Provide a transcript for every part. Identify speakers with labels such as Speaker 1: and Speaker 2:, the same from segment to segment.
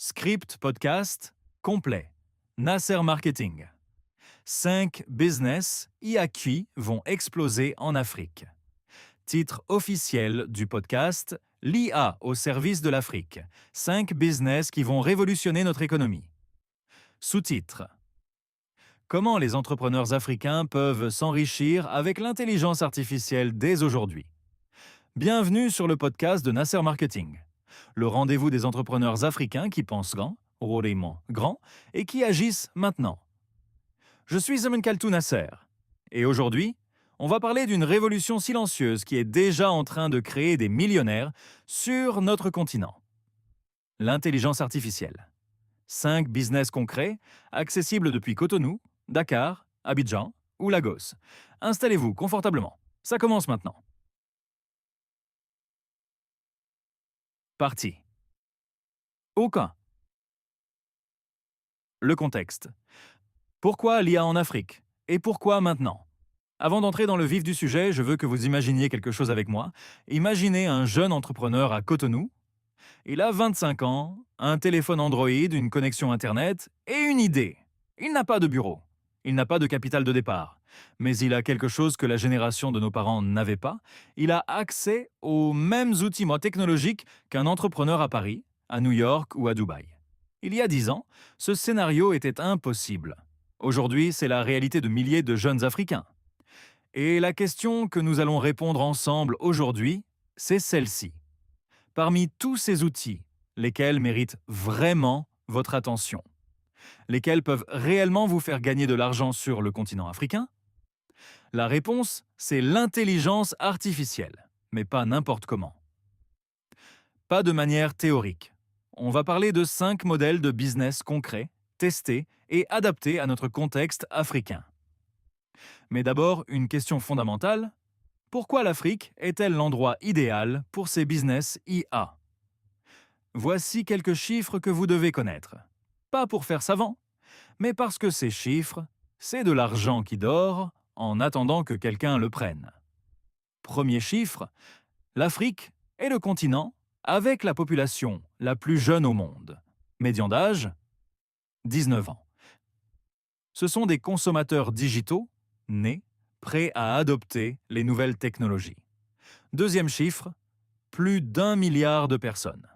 Speaker 1: Script podcast complet. Nasser Marketing. 5 business IA vont exploser en Afrique. Titre officiel du podcast l'IA au service de l'Afrique. 5 business qui vont révolutionner notre économie. Sous-titre. Comment les entrepreneurs africains peuvent s'enrichir avec l'intelligence artificielle dès aujourd'hui. Bienvenue sur le podcast de Nasser Marketing, le rendez-vous des entrepreneurs africains qui pensent grand, rôlement grand, et qui agissent maintenant. Je suis Kaltou Nasser, et aujourd'hui, on va parler d'une révolution silencieuse qui est déjà en train de créer des millionnaires sur notre continent. L'intelligence artificielle. 5 business concrets, accessibles depuis Cotonou, Dakar, Abidjan ou Lagos. Installez-vous confortablement. Ça commence maintenant. Parti. Aucun. Le contexte. Pourquoi l'IA en Afrique? Et pourquoi maintenant? Avant d'entrer dans le vif du sujet, je veux que vous imaginiez quelque chose avec moi. Imaginez un jeune entrepreneur à Cotonou. Il a 25 ans, un téléphone Android, une connexion Internet et une idée. Il n'a pas de bureau. Il n'a pas de capital de départ. Mais il a quelque chose que la génération de nos parents n'avait pas. Il a accès aux mêmes outils technologiques qu'un entrepreneur à Paris, à New York ou à Dubaï. Il y a 10 ans, ce scénario était impossible. Aujourd'hui, c'est la réalité de milliers de jeunes Africains. Et la question que nous allons répondre ensemble aujourd'hui, c'est celle-ci. Parmi tous ces outils, lesquels méritent vraiment votre attention? Lesquels peuvent réellement vous faire gagner de l'argent sur le continent africain? La réponse, c'est l'intelligence artificielle, mais pas n'importe comment. Pas de manière théorique. On va parler de 5 modèles de business concrets, testés et adaptés à notre contexte africain. Mais d'abord, une question fondamentale. Pourquoi l'Afrique est-elle l'endroit idéal pour ces business IA? Voici quelques chiffres que vous devez connaître. Pas pour faire savant, mais parce que ces chiffres, c'est de l'argent qui dort en attendant que quelqu'un le prenne. Premier chiffre, l'Afrique est le continent avec la population la plus jeune au monde. Médian d'âge, 19 ans. Ce sont des consommateurs digitaux, nés, prêts à adopter les nouvelles technologies. Deuxième chiffre, plus d'1 milliard de personnes.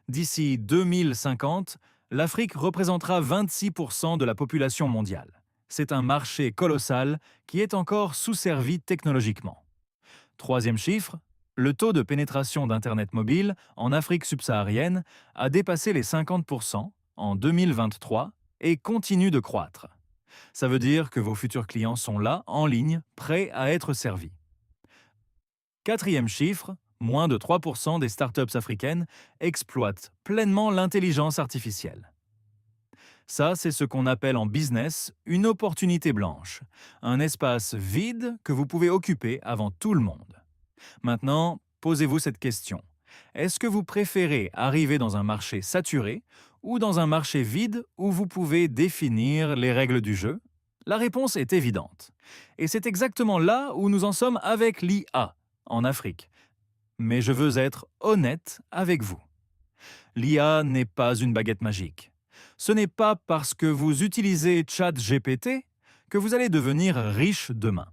Speaker 1: D'ici 2050, l'Afrique représentera 26% de la population mondiale. C'est un marché colossal qui est encore sous-servi technologiquement. Troisième chiffre, le taux de pénétration d'Internet mobile en Afrique subsaharienne a dépassé les 50% en 2023 et continue de croître. Ça veut dire que vos futurs clients sont là, en ligne, prêts à être servis. Quatrième chiffre, moins de 3% des startups africaines exploitent pleinement l'intelligence artificielle. Ça, c'est ce qu'on appelle en business une opportunité blanche, un espace vide que vous pouvez occuper avant tout le monde. Maintenant, posez-vous cette question. Est-ce que vous préférez arriver dans un marché saturé ou dans un marché vide où vous pouvez définir les règles du jeu? La réponse est évidente. Et c'est exactement là où nous en sommes avec l'IA en Afrique. Mais je veux être honnête avec vous. L'IA n'est pas une baguette magique. Ce n'est pas parce que vous utilisez ChatGPT que vous allez devenir riche demain.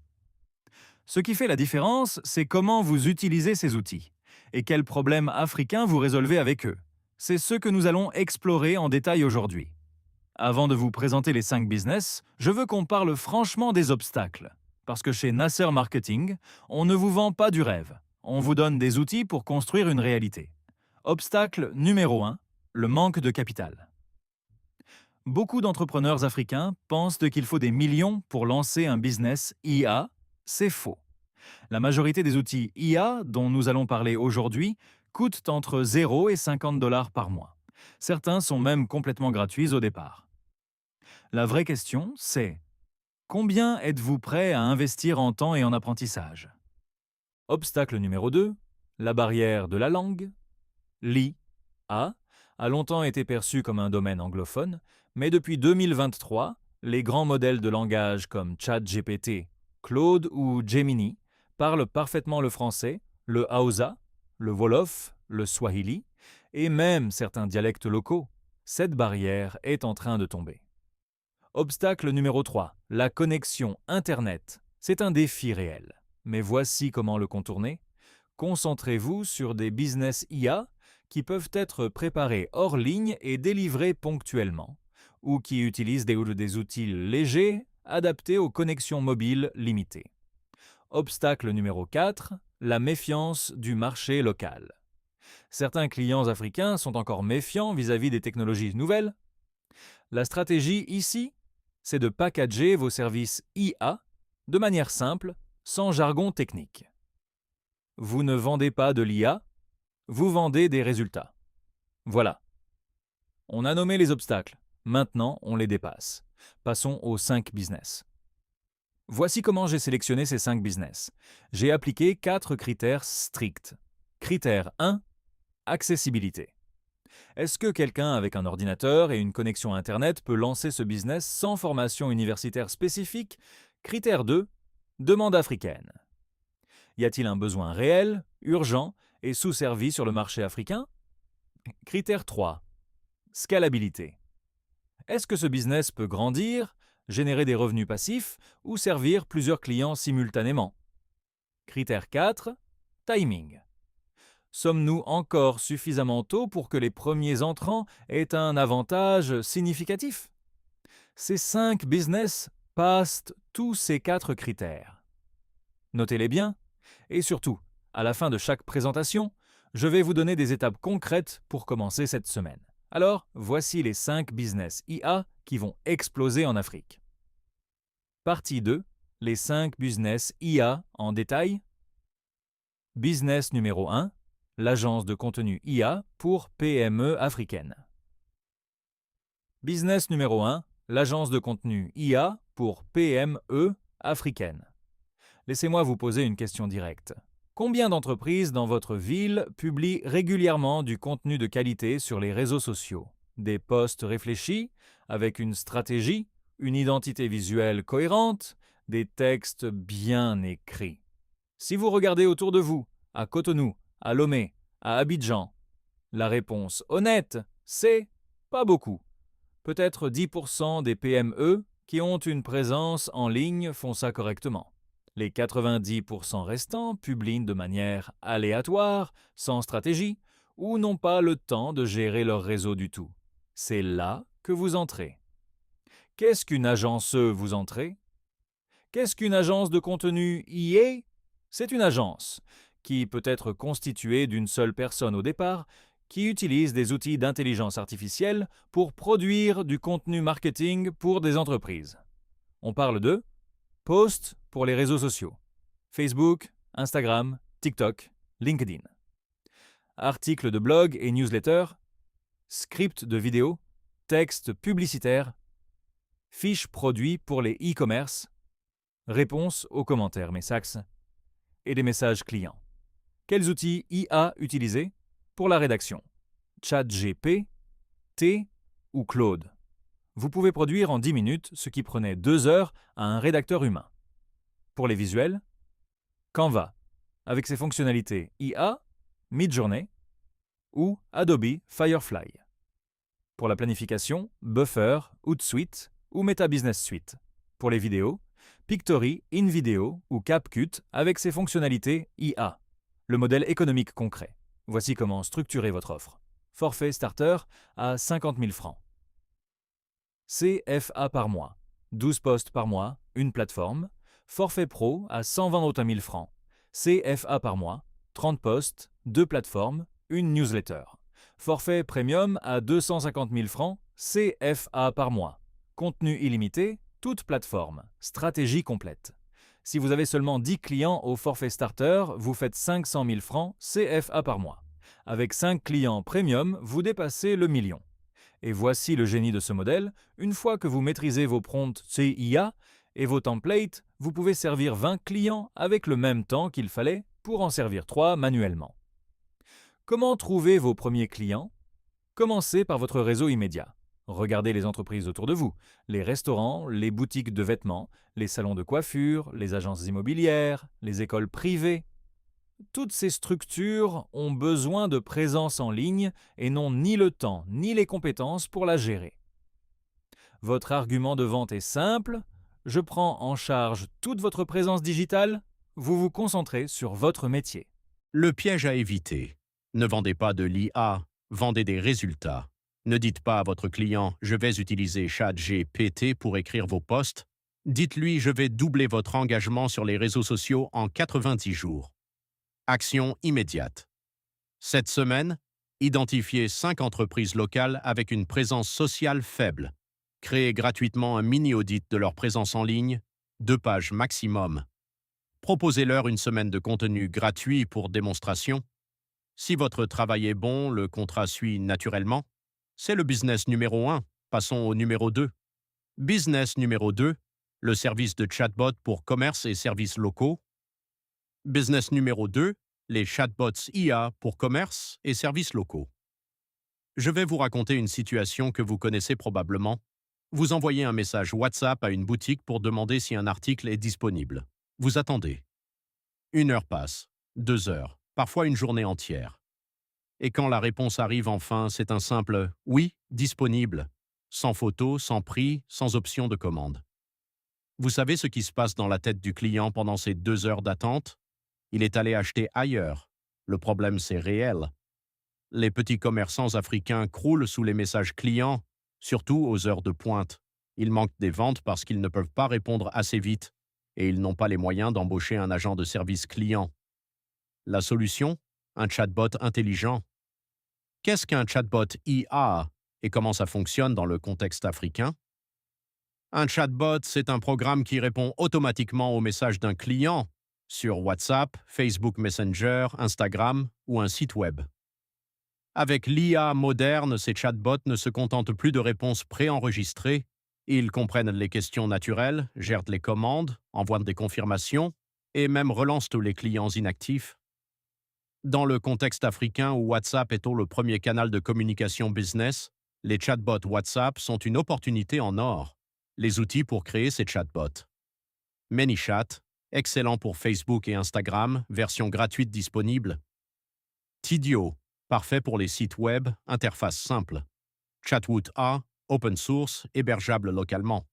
Speaker 1: Ce qui fait la différence, c'est comment vous utilisez ces outils et quels problèmes africains vous résolvez avec eux. C'est ce que nous allons explorer en détail aujourd'hui. Avant de vous présenter les 5 business, je veux qu'on parle franchement des obstacles. Parce que chez Nasser Marketing, on ne vous vend pas du rêve. On vous donne des outils pour construire une réalité. Obstacle numéro 1, le manque de capital. Beaucoup d'entrepreneurs africains pensent qu'il faut des millions pour lancer un business IA. C'est faux. La majorité des outils IA dont nous allons parler aujourd'hui coûtent entre 0 et 50 $ par mois. Certains sont même complètement gratuits au départ. La vraie question, c'est combien êtes-vous prêt à investir en temps et en apprentissage? Obstacle numéro 2, la barrière de la langue. L'IA a longtemps été perçu comme un domaine anglophone, mais depuis 2023, les grands modèles de langage comme ChatGPT, Claude ou Gemini parlent parfaitement le français, le Hausa, le Wolof, le Swahili et même certains dialectes locaux, cette barrière est en train de tomber. Obstacle numéro 3, la connexion Internet. C'est un défi réel. Mais voici comment le contourner. Concentrez-vous sur des business IA qui peuvent être préparés hors ligne et délivrés ponctuellement, ou qui utilisent des outils légers adaptés aux connexions mobiles limitées. Obstacle numéro 4, la méfiance du marché local. Certains clients africains sont encore méfiants vis-à-vis des technologies nouvelles. La stratégie ici, c'est de packager vos services IA de manière simple, sans jargon technique. Vous ne vendez pas de l'IA, vous vendez des résultats. Voilà. On a nommé les obstacles, maintenant on les dépasse. Passons aux 5 business. Voici comment j'ai sélectionné ces 5 business. J'ai appliqué 4 critères stricts. Critère 1, accessibilité. Est-ce que quelqu'un avec un ordinateur et une connexion Internet peut lancer ce business sans formation universitaire spécifique? Critère 2, demande africaine. Y a-t-il un besoin réel, urgent et sous-servi sur le marché africain? Critère 3, scalabilité. Est-ce que ce business peut grandir, générer des revenus passifs ou servir plusieurs clients simultanément? Critère 4, timing. Sommes-nous encore suffisamment tôt pour que les premiers entrants aient un avantage significatif? Ces 5 business passent tous ces 4 critères. Notez-les bien, et surtout, à la fin de chaque présentation, je vais vous donner des étapes concrètes pour commencer cette semaine. Alors, voici les 5 business IA qui vont exploser en Afrique. Partie 2, les 5 business IA en détail. Business numéro 1, l'agence de contenu IA pour PME africaines. Business numéro 1, l'agence de contenu IA pour PME africaines. Laissez-moi vous poser une question directe. Combien d'entreprises dans votre ville publient régulièrement du contenu de qualité sur les réseaux sociaux? Des posts réfléchis, avec une stratégie, une identité visuelle cohérente, des textes bien écrits. Si vous regardez autour de vous, à Cotonou, à Lomé, à Abidjan, la réponse honnête, c'est pas beaucoup. Peut-être 10% des PME qui ont une présence en ligne font ça correctement. Les 90% restants publient de manière aléatoire, sans stratégie, ou n'ont pas le temps de gérer leur réseau du tout. C'est là que vous entrez. Qu'est-ce qu'une agence vous entrez? Qu'est-ce qu'une agence de contenu IA? C'est une agence qui peut être constituée d'une seule personne au départ, qui utilise des outils d'intelligence artificielle pour produire du contenu marketing pour des entreprises. On parle de posts pour les réseaux sociaux. Facebook, Instagram, TikTok, LinkedIn. Articles de blog et newsletter, scripts de vidéo, textes publicitaires, fiches produits pour les e-commerce, réponses aux commentaires Messax et des messages clients. Quels outils IA utiliser pour la rédaction? ChatGPT, T ou Claude. Vous pouvez produire en 10 minutes ce qui prenait 2 heures à un rédacteur humain. Pour les visuels, Canva, avec ses fonctionnalités IA, Midjourney ou Adobe Firefly. Pour la planification, Buffer, Hootsuite ou Meta Business Suite. Pour les vidéos, Pictory, InVideo ou CapCut avec ses fonctionnalités IA. Le modèle économique concret. Voici comment structurer votre offre. Forfait starter à 50 000 francs. CFA par mois, 12 postes par mois, une plateforme. Forfait pro à 121 000 francs. CFA par mois, 30 postes, 2 plateformes, une newsletter. Forfait premium à 250 000 francs. CFA par mois. Contenu illimité, toute plateforme. Stratégie complète. Si vous avez seulement 10 clients au forfait starter, vous faites 500 000 francs CFA par mois. Avec 5 clients premium, vous dépassez le million. Et voici le génie de ce modèle. Une fois que vous maîtrisez vos prompts CIA et vos templates, vous pouvez servir 20 clients avec le même temps qu'il fallait pour en servir 3 manuellement. Comment trouver vos premiers clients? Commencez par votre réseau immédiat. Regardez les entreprises autour de vous, les restaurants, les boutiques de vêtements, les salons de coiffure, les agences immobilières, les écoles privées. Toutes ces structures ont besoin de présence en ligne et n'ont ni le temps ni les compétences pour la gérer. Votre argument de vente est simple, je prends en charge toute votre présence digitale, vous vous concentrez sur votre métier.
Speaker 2: Le piège à éviter. Ne vendez pas de l'IA, vendez des résultats. Ne dites pas à votre client « Je vais utiliser ChatGPT pour écrire vos posts ». Dites-lui « Je vais doubler votre engagement sur les réseaux sociaux en 90 jours ». Action immédiate. Cette semaine, identifiez 5 entreprises locales avec une présence sociale faible. Créez gratuitement un mini-audit de leur présence en ligne, 2 pages maximum. Proposez-leur une semaine de contenu gratuit pour démonstration. Si votre travail est bon, le contrat suit naturellement. C'est le business numéro 1. Passons au numéro 2. Business numéro 2, le service de chatbot pour commerce et services locaux. Business numéro 2, les chatbots IA pour commerce et services locaux. Je vais vous raconter une situation que vous connaissez probablement. Vous envoyez un message WhatsApp à une boutique pour demander si un article est disponible. Vous attendez. 1 heure passe, 2 heures, parfois une journée entière. Et quand la réponse arrive enfin, c'est un simple « oui, disponible », sans photo, sans prix, sans option de commande. Vous savez ce qui se passe dans la tête du client pendant ces 2 heures d'attente? Il est allé acheter ailleurs. Le problème, c'est réel. Les petits commerçants africains croulent sous les messages clients, surtout aux heures de pointe. Ils manquent des ventes parce qu'ils ne peuvent pas répondre assez vite et ils n'ont pas les moyens d'embaucher un agent de service client. La solution? Un chatbot intelligent. Qu'est-ce qu'un chatbot IA et comment ça fonctionne dans le contexte africain? Un chatbot, c'est un programme qui répond automatiquement aux messages d'un client sur WhatsApp, Facebook Messenger, Instagram ou un site web. Avec l'IA moderne, ces chatbots ne se contentent plus de réponses préenregistrées. Ils comprennent les questions naturelles, gèrent les commandes, envoient des confirmations et même relancent tous les clients inactifs. Dans le contexte africain où WhatsApp est le premier canal de communication business, les chatbots WhatsApp sont une opportunité en or. Les outils pour créer ces chatbots. ManyChat, excellent pour Facebook et Instagram, version gratuite disponible. Tidio, parfait pour les sites web, interface simple. Chatwood A, open source, hébergeable localement.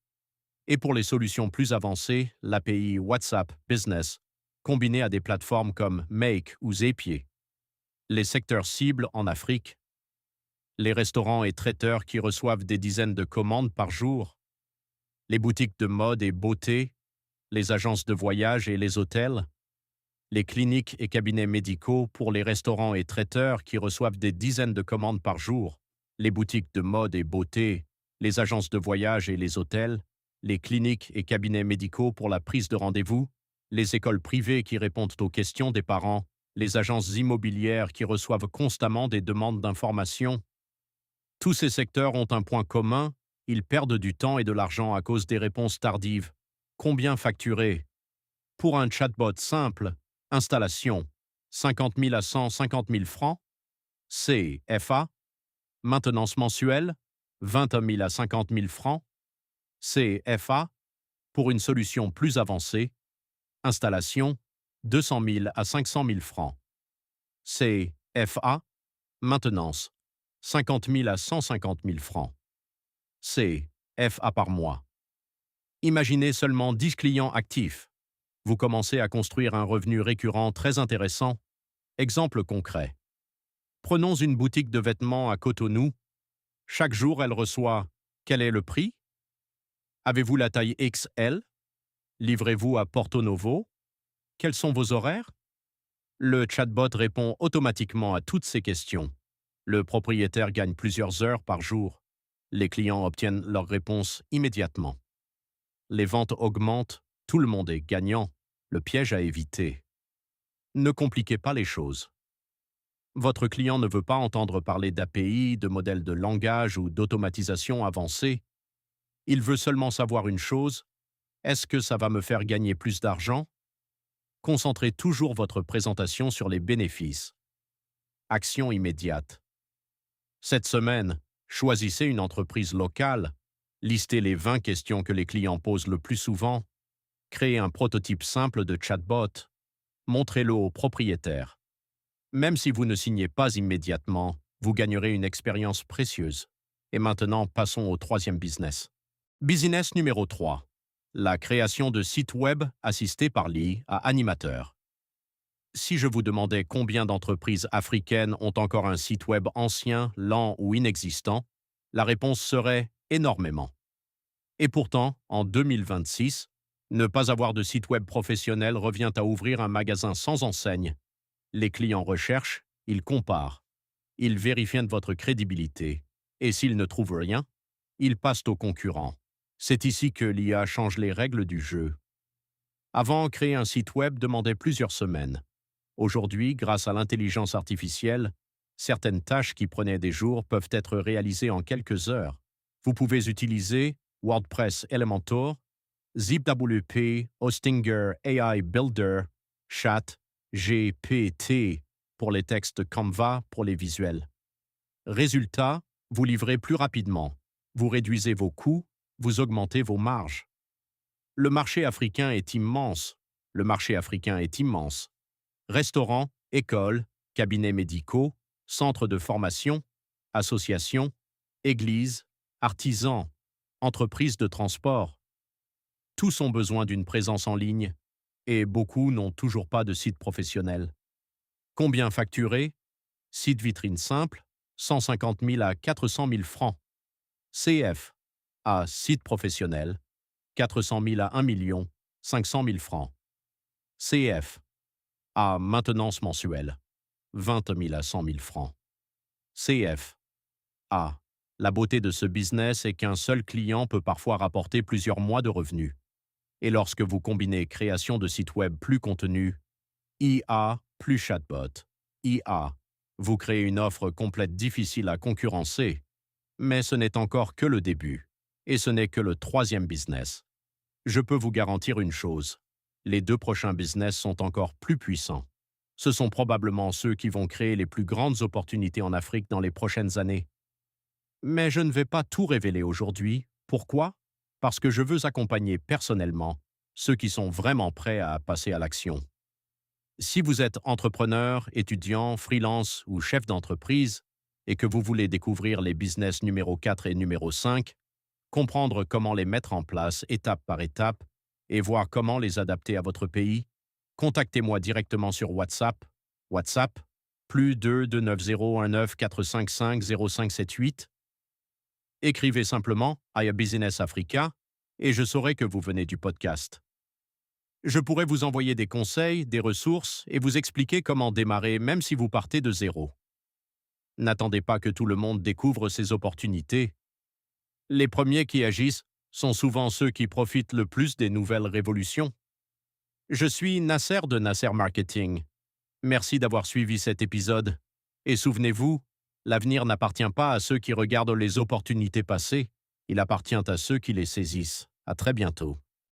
Speaker 2: Et pour les solutions plus avancées, l'API WhatsApp Business, combiné à des plateformes comme Make ou Zapier. Les secteurs cibles en Afrique. Les restaurants et traiteurs qui reçoivent des dizaines de commandes par jour. Les boutiques de mode et beauté, les agences de voyage et les hôtels, les cliniques et cabinets médicaux pour les restaurants et traiteurs qui reçoivent des dizaines de commandes par jour, les boutiques de mode et beauté, les agences de voyage et les hôtels, les cliniques et cabinets médicaux pour la prise de rendez-vous, les écoles privées qui répondent aux questions des parents, les agences immobilières qui reçoivent constamment des demandes d'informations. Tous ces secteurs ont un point commun, ils perdent du temps et de l'argent à cause des réponses tardives. Combien facturer? Pour un chatbot simple, installation, 50 000 à 150 000 francs. CFA, maintenance mensuelle, 21 000 à 50 000 francs. CFA, pour une solution plus avancée, installation, 200 000 à 500 000 francs. CFA, maintenance, 50 000 à 150 000 francs. CFA par mois. Imaginez seulement 10 clients actifs. Vous commencez à construire un revenu récurrent très intéressant. Exemple concret. Prenons une boutique de vêtements à Cotonou. Chaque jour, elle reçoit « Quel est le prix? Avez-vous la taille XL? Livrez-vous à Porto Novo? Quels sont vos horaires ?» Le chatbot répond automatiquement à toutes ces questions. Le propriétaire gagne plusieurs heures par jour. Les clients obtiennent leurs réponses immédiatement. Les ventes augmentent, tout le monde est gagnant. Le piège à éviter. Ne compliquez pas les choses. Votre client ne veut pas entendre parler d'API, de modèles de langage ou d'automatisation avancée. Il veut seulement savoir une chose, est-ce que ça va me faire gagner plus d'argent? Concentrez toujours votre présentation sur les bénéfices. Action immédiate. Cette semaine, choisissez une entreprise locale, listez les 20 questions que les clients posent le plus souvent, créez un prototype simple de chatbot, montrez-le au propriétaire. Même si vous ne signez pas immédiatement, vous gagnerez une expérience précieuse. Et maintenant, passons au troisième business. Business numéro 3. La création de sites web assistés par l'IA à animateurs. Si je vous demandais combien d'entreprises africaines ont encore un site web ancien, lent ou inexistant, la réponse serait énormément. Et pourtant, en 2026, ne pas avoir de site web professionnel revient à ouvrir un magasin sans enseigne. Les clients recherchent, ils comparent, ils vérifient votre crédibilité, et s'ils ne trouvent rien, ils passent aux concurrents. C'est ici que l'IA change les règles du jeu. Avant, créer un site web demandait plusieurs semaines. Aujourd'hui, grâce à l'intelligence artificielle, certaines tâches qui prenaient des jours peuvent être réalisées en quelques heures. Vous pouvez utiliser WordPress Elementor, ZipWP, Hostinger AI Builder, Chat, GPT pour les textes, Canva pour les visuels. Résultat, vous livrez plus rapidement, vous réduisez vos coûts, vous augmentez vos marges. Le marché africain est immense. Le marché africain est immense. Restaurants, écoles, cabinets médicaux, centres de formation, associations, églises, artisans, entreprises de transport. Tous ont besoin d'une présence en ligne et beaucoup n'ont toujours pas de site professionnel. Combien facturer? Site vitrine simple, 150 000 à 400 000 francs. CF, à site professionnel, 400 000 à 1 500 000 francs. CF, à maintenance mensuelle, 20 000 à 100 000 francs. CF, à la beauté de ce business est qu'un seul client peut parfois rapporter plusieurs mois de revenus. Et lorsque vous combinez création de sites web plus contenu, IA plus chatbot, IA, vous créez une offre complète difficile à concurrencer. Mais ce n'est encore que le début. Et ce n'est que le troisième business. Je peux vous garantir une chose. Les 2 prochains business sont encore plus puissants. Ce sont probablement ceux qui vont créer les plus grandes opportunités en Afrique dans les prochaines années. Mais je ne vais pas tout révéler aujourd'hui. Pourquoi? Parce que je veux accompagner personnellement ceux qui sont vraiment prêts à passer à l'action. Si vous êtes entrepreneur, étudiant, freelance ou chef d'entreprise et que vous voulez découvrir les business numéro 4 et numéro 5, comprendre comment les mettre en place étape par étape et voir comment les adapter à votre pays, contactez-moi directement sur WhatsApp, +2 290 19 455 0578. Écrivez simplement « I a Business Africa » et je saurai que vous venez du podcast. Je pourrais vous envoyer des conseils, des ressources et vous expliquer comment démarrer même si vous partez de zéro. N'attendez pas que tout le monde découvre ces opportunités. Les premiers qui agissent sont souvent ceux qui profitent le plus des nouvelles révolutions. Je suis Nasser de Nasser Marketing. Merci d'avoir suivi cet épisode. Et souvenez-vous, l'avenir n'appartient pas à ceux qui regardent les opportunités passées, il appartient à ceux qui les saisissent. À très bientôt.